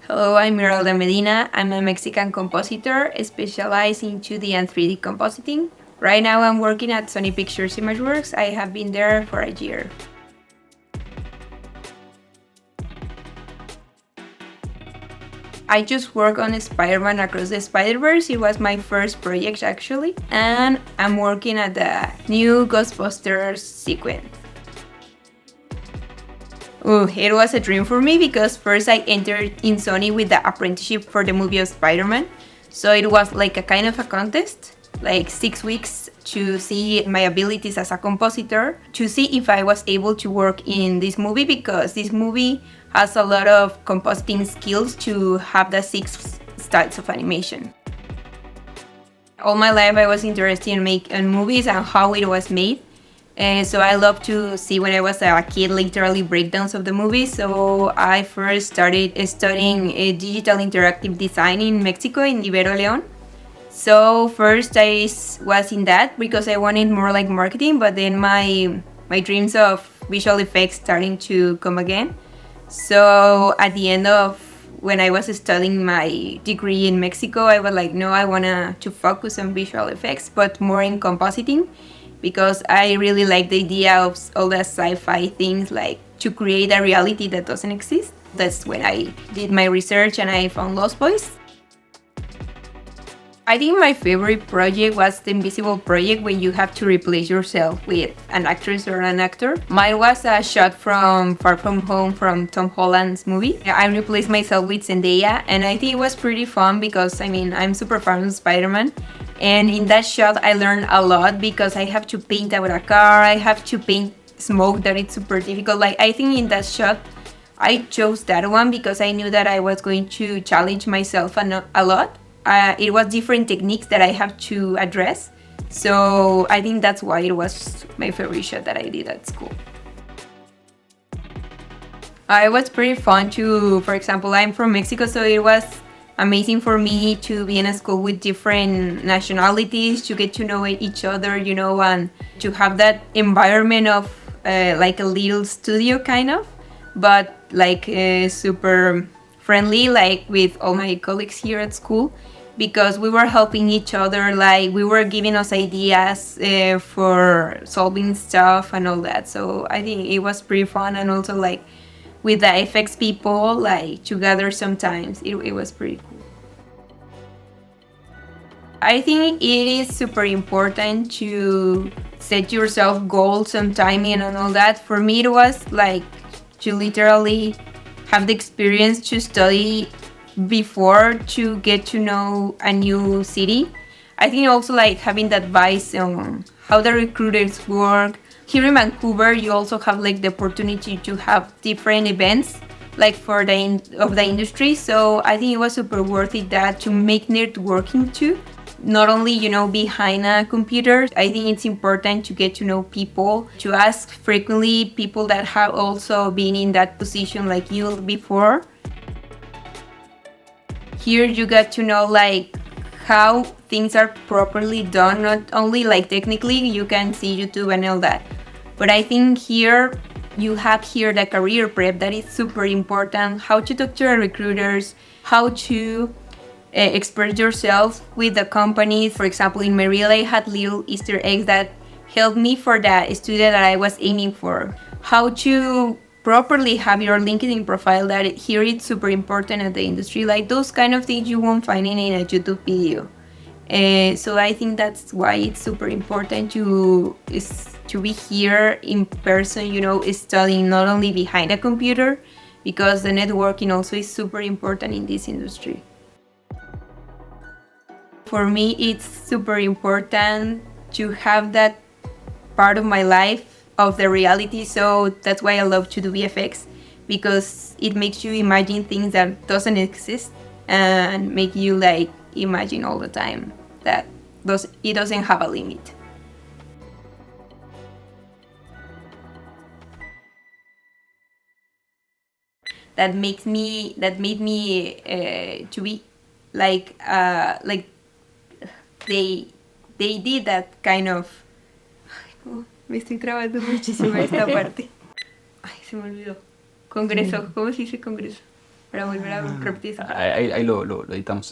Hello, I'm Miralda Medina. I'm a Mexican compositor specialized in 2D and 3D compositing. Right now I'm working at Sony Pictures Imageworks. I have been there for a year. I just work on Spider-Man Across the Spider-Verse. It was my first project actually. And I'm working at the new Ghostbusters sequence. Ooh, it was a dream for me because first I entered in Sony with the apprenticeship for the movie of Spider-Man. So it was like a kind of a contest, like 6 weeks to see my abilities as a compositor, to see if I was able to work in this movie because this movie has a lot of compositing skills to have the 6 styles of animation. All my life I was interested in making movies and how it was made. And so I love to see when I was a kid literally breakdowns of the movie. So I first started studying digital interactive design in Mexico, in Ibero León. So first I was in that because I wanted more like marketing, but then my dreams of visual effects starting to come again. So at the end of when I was studying my degree in Mexico, I was like, no, I want to focus on visual effects, but more in compositing, because I really like the idea of all the sci-fi things, like to create a reality that doesn't exist. That's when I did my research and I found Lost Boys. I think my favorite project was the Invisible Project, when you have to replace yourself with an actress or an actor. Mine was a shot from Far From Home from Tom Holland's movie. I replaced myself with Zendaya, and I think it was pretty fun because, I mean, I'm super fan of Spider-Man. And in that shot, I learned a lot because I have to paint out a car, I have to paint smoke, that it's super difficult. Like, I think in that shot, I chose that one because I knew that I was going to challenge myself a lot. It was different techniques that I have to address. So I think that's why it was my favorite shot that I did at school. It was pretty fun to, for example, I'm from Mexico, so it was amazing for me to be in a school with different nationalities, to get to know each other, you know, and to have that environment of like a little studio kind of, but like super friendly, like with all my colleagues here at school, because we were helping each other, like we were giving us ideas for solving stuff and all that. So I think it was pretty fun, and also like with the FX people, like together sometimes, it was pretty cool. I think it is super important to set yourself goals and timing and all that. For me, it was like to literally have the experience to study before to get to know a new city. I think also like having that advice on how the recruiters work. Here in Vancouver, you also have like the opportunity to have different events like for the of the industry. So I think it was super worth it that to make networking too. Not only, you know, behind a computer. I think it's important to get to know people, to ask frequently people that have also been in that position like you before. Here you get to know like how things are properly done, not only like technically, you can see YouTube and all that, but I think here you have here the career prep that is super important, how to talk to recruiters, how to express yourself with the companies. For example, in Miralda, I had little Easter eggs that helped me for the student that I was aiming for. How to properly have your LinkedIn profile, that here it's super important at the industry. Like those kind of things you won't find in a YouTube video. So I think that's why it's super important to be here in person, you know, studying not only behind a computer, because the networking also is super important in this industry. For me, it's super important to have that part of my life of the reality. So that's why I love to do VFX, because it makes you imagine things that doesn't exist and make you like imagine all the time that it doesn't have a limit. That made me to be like they did that kind of. Ay, me estoy trabando muchísimo esta parte. Ay, se me olvidó. Congreso, ¿cómo se dice congreso? para volver a repetir esa parte. Ahí lo editamos.